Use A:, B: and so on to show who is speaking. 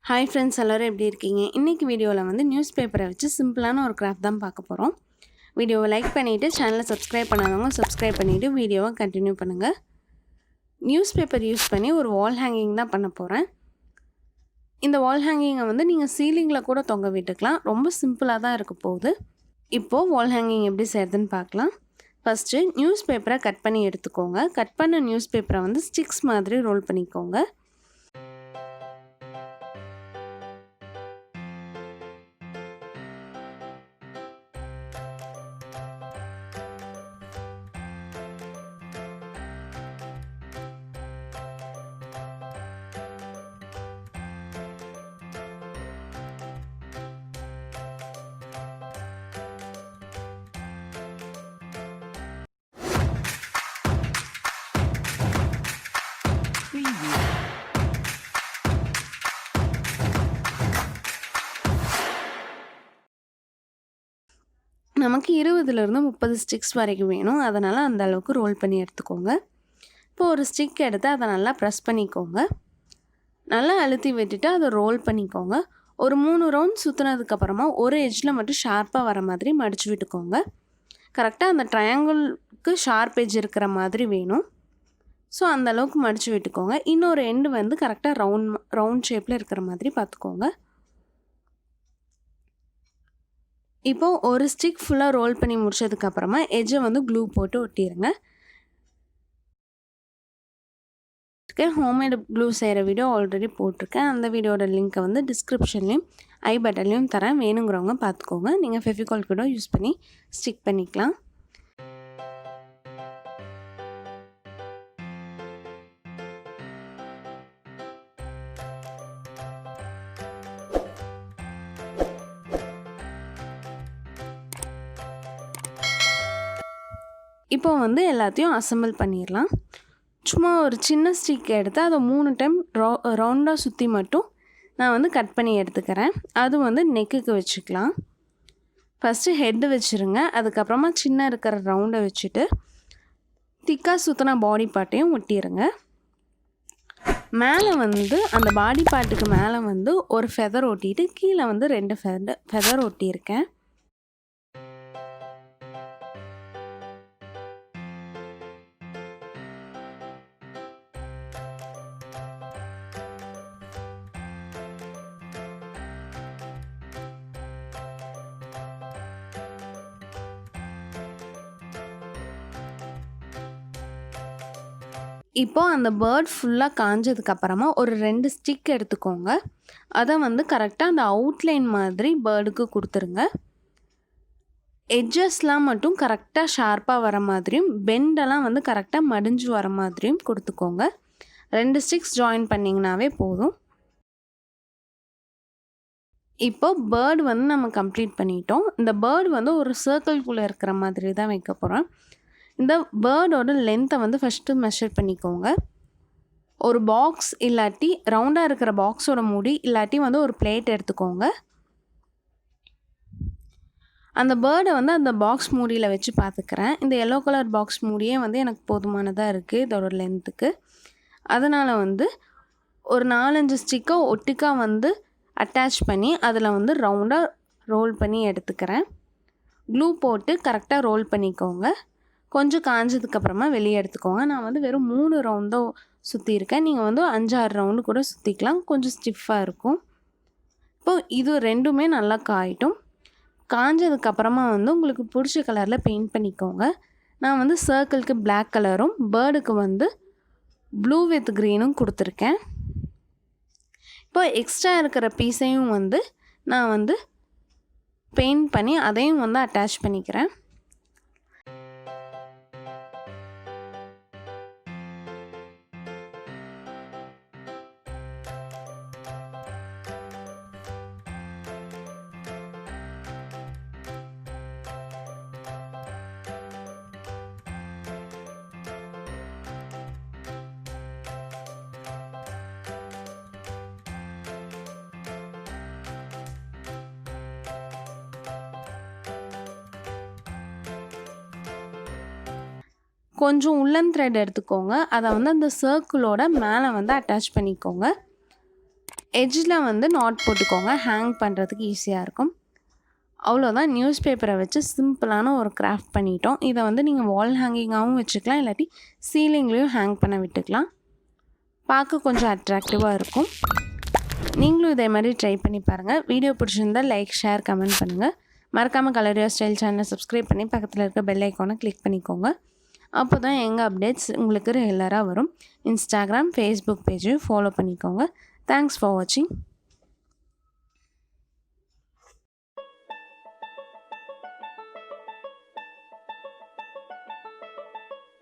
A: Hi friends, எல்லாரும் எப்படி இருக்கீங்க? இன்னைக்கு வீடியோல வந்து நியூஸ் பேப்பரை வச்சு சிம்பிளான ஒரு கிராஃப்ட் தான் பார்க்க போறோம். வீடியோவை லைக் பண்ணிட்டு சேனலை சப்ஸ்கிரைப் பண்ணாதவங்க சப்ஸ்கிரைப் பண்ணிட்டு வீடியோவை கண்டினியூ பண்ணுங்க. நியூஸ் பேப்பர் யூஸ் பண்ணி ஒரு வால் ஹேங்கிங் தான் பண்ண போறேன். இந்த வால் ஹேங்கிங்கை வந்து நீங்கள் சீலிங்கில் கூட தொங்க விட்டுக்கலாம். ரொம்ப சிம்பிளாக தான் இருக்க போகுது. இப்போது வால் ஹேங்கிங் எப்படி செய்கிறதுன்னு பார்க்கலாம். ஃபஸ்ட்டு நியூஸ் பேப்பரை கட் பண்ணி எடுத்துக்கோங்க. கட் பண்ண நியூஸ் பேப்பரை வந்து ஸ்டிக்ஸ் மாதிரி ரோல் பண்ணிக்கோங்க. நமக்கு 20லேருந்து 30 ஸ்டிக்ஸ் வரைக்கும் வேணும். அதனால் அந்த அளவுக்கு ரோல் பண்ணி எடுத்துக்கோங்க. இப்போது ஒரு ஸ்டிக் எடுத்து அதை நல்லா ப்ரெஸ் பண்ணிக்கோங்க. நல்லா அழுத்தி விட்டுட்டு அதை ரோல் பண்ணிக்கோங்க. ஒரு 3 ரவுண்ட் சுற்றுனதுக்கப்புறமா ஒரு எட்ஜில் மட்டும் ஷார்ப்பாக வர மாதிரி மடித்து விட்டுக்கோங்க. கரெக்டாக அந்த ட்ரையாங்கிள்க்கு ஷார்ப் எட்ஜ் இருக்கிற மாதிரி வேணும். ஸோ அந்த அளவுக்கு மடித்து விட்டுக்கோங்க. இன்னொரு எண்டு வந்து கரெக்டாக ரவுண்ட் ஷேப்பில் இருக்கிற மாதிரி பார்த்துக்கோங்க. இப்போது ஒரு ஸ்டிக் ஃபுல்லாக ரோல் பண்ணி முடிச்சதுக்கப்புறமா எட்ஜை வந்து க்ளூ போட்டு ஒட்டிடுங்க. ஹோம்மேடு க்ளூ செய்கிற வீடியோ ஆல்ரெடி போட்டிருக்கேன். அந்த வீடியோட லிங்க்கை வந்து டிஸ்கிரிப்ஷன்லேயும் ஐ பட்டன்லேயும் தரேன். வேணுங்கிறவங்க பார்த்துக்கோங்க. நீங்கள் ஃபெவிகால் கூட யூஸ் பண்ணி ஸ்டிக் பண்ணிக்கலாம். இப்போ வந்து எல்லாத்தையும் அசெம்பிள் பண்ணிடலாம். சும்மா ஒரு சின்ன ஸ்டிக் எடுத்து அதை 3 டைம் ரவுண்டாக சுற்றி மட்டும் நான் வந்து கட் பண்ணி எடுத்துக்கிறேன். அது வந்து நெக்குக்கு வச்சுக்கலாம். ஃபஸ்ட்டு ஹெட்டு வச்சுருங்க. அதுக்கப்புறமா சின்ன இருக்கிற ரவுண்டை வச்சுட்டு திக்காக சுற்றின பாடி பார்ட்டையும் ஒட்டிடுங்க. மேலே வந்து அந்த பாடி பார்ட்டுக்கு மேலே வந்து ஒரு ஃபெதர் ஒட்டிட்டு கீழே வந்து 2 ஃபெதர் ஒட்டியிருக்கேன். இப்போது அந்த பேர்ட் ஃபுல்லாக காஞ்சதுக்கப்புறமா ஒரு 2 ஸ்டிக் எடுத்துக்கோங்க. அதை வந்து கரெக்டாக அந்த அவுட்லைன் மாதிரி பேர்டுக்கு கொடுத்துருங்க. எட்ஜஸ்லாம் மட்டும் கரெக்டாக ஷார்ப்பாக வர மாதிரியும் பெண்டெல்லாம் வந்து கரெக்டாக மடிஞ்சு வர மாதிரியும் கொடுத்துக்கோங்க. 2 ஸ்டிக்ஸ் ஜாயின் பண்ணிங்கனாவே போதும். இப்போது பேர்டு வந்து நம்ம கம்ப்ளீட் பண்ணிட்டோம். இந்த பேர்டு வந்து ஒரு சர்க்கிள்குள்ளே இருக்கிற மாதிரி தான் வைக்க போகிறோம். இந்த பேர்டோட லென்த்தை வந்து ஃபஸ்ட்டு மெஷர் பண்ணிக்கோங்க. ஒரு பாக்ஸ் இல்லாட்டி ரவுண்டாக இருக்கிற பாக்ஸோட மூடி இல்லாட்டி வந்து ஒரு பிளேட் எடுத்துக்கோங்க. அந்த பேர்டை வந்து அந்த பாக்ஸ் மூடியில் வச்சு பார்த்துக்கிறேன். இந்த எல்லோ கலர் பாக்ஸ் மூடியே வந்து எனக்கு போதுமானதாக இருக்குது இதோட லென்த்துக்கு. அதனால் வந்து ஒரு 4-5 ஸ்டிக்கை ஒட்டுக்கா வந்து அட்டாச் பண்ணி அதில் வந்து ரவுண்டாக ரோல் பண்ணி எடுத்துக்கிறேன். க்ளூ போட்டு கரெக்டாக ரோல் பண்ணிக்கோங்க. கொஞ்சம் காஞ்சதுக்கப்புறமா வெளியே எடுத்துக்கோங்க. நான் வந்து வெறும் 3 ரவுண்ட் தான் சுற்றியிருக்கேன். நீங்கள் வந்து 5-6 ரவுண்டு கூட சுற்றிக்கலாம். கொஞ்சம் ஸ்டிஃபாக இருக்கும். இப்போது இது ரெண்டுமே நல்லா காயட்டும். காஞ்சதுக்கப்புறமா வந்து உங்களுக்கு பிடிச்ச கலரில் பெயிண்ட் பண்ணிக்கோங்க. நான் வந்து சர்க்கிளுக்கு பிளாக் கலரும் பேர்டுக்கு வந்து ப்ளூ வித் க்ரீனும் கொடுத்துருக்கேன். இப்போ எக்ஸ்ட்ரா இருக்கிற பீஸையும் வந்து நான் வந்து பெயிண்ட் பண்ணி அதையும் வந்து அட்டாச் பண்ணிக்கிறேன். கொஞ்சம் உள்ளன் த்ரெட் எடுத்துக்கோங்க. அதை வந்து அந்த சர்க்கிளோட மேலே வந்து அட்டாச் பண்ணிக்கோங்க. எட்ஜில் வந்து நாட் போட்டுக்கோங்க, ஹேங் பண்ணுறதுக்கு ஈஸியாக இருக்கும். அவ்வளோதான், நியூஸ் பேப்பரை வச்சு சிம்பிளான ஒரு கிராஃப்ட் பண்ணிட்டோம். இதை வந்து நீங்கள் வால் ஹேங்கிங்காகவும் வச்சுக்கலாம், இல்லாட்டி சீலிங்லேயும் ஹேங் பண்ண விட்டுக்கலாம். பார்க்க கொஞ்சம் அட்ராக்டிவாக இருக்கும். நீங்களும் இதே மாதிரி ட்ரை பண்ணி பாருங்கள். வீடியோ பிடிச்சிருந்தால் லைக், ஷேர், கமெண்ட் பண்ணுங்கள். மறக்காமல் கலர் யுவர் ஸ்டைல் சேனலை சப்ஸ்கிரைப் பண்ணி பக்கத்தில் இருக்க பெல் ஐக்கானை கிளிக் பண்ணிக்கோங்க. அப்போ தான் எங்கள் அப்டேட்ஸ் உங்களுக்கு ரெகுலராக வரும். இன்ஸ்டாகிராம், ஃபேஸ்புக் பேஜையும் ஃபாலோ பண்ணிக்கோங்க. தேங்க்ஸ் ஃபார் வாட்சிங்.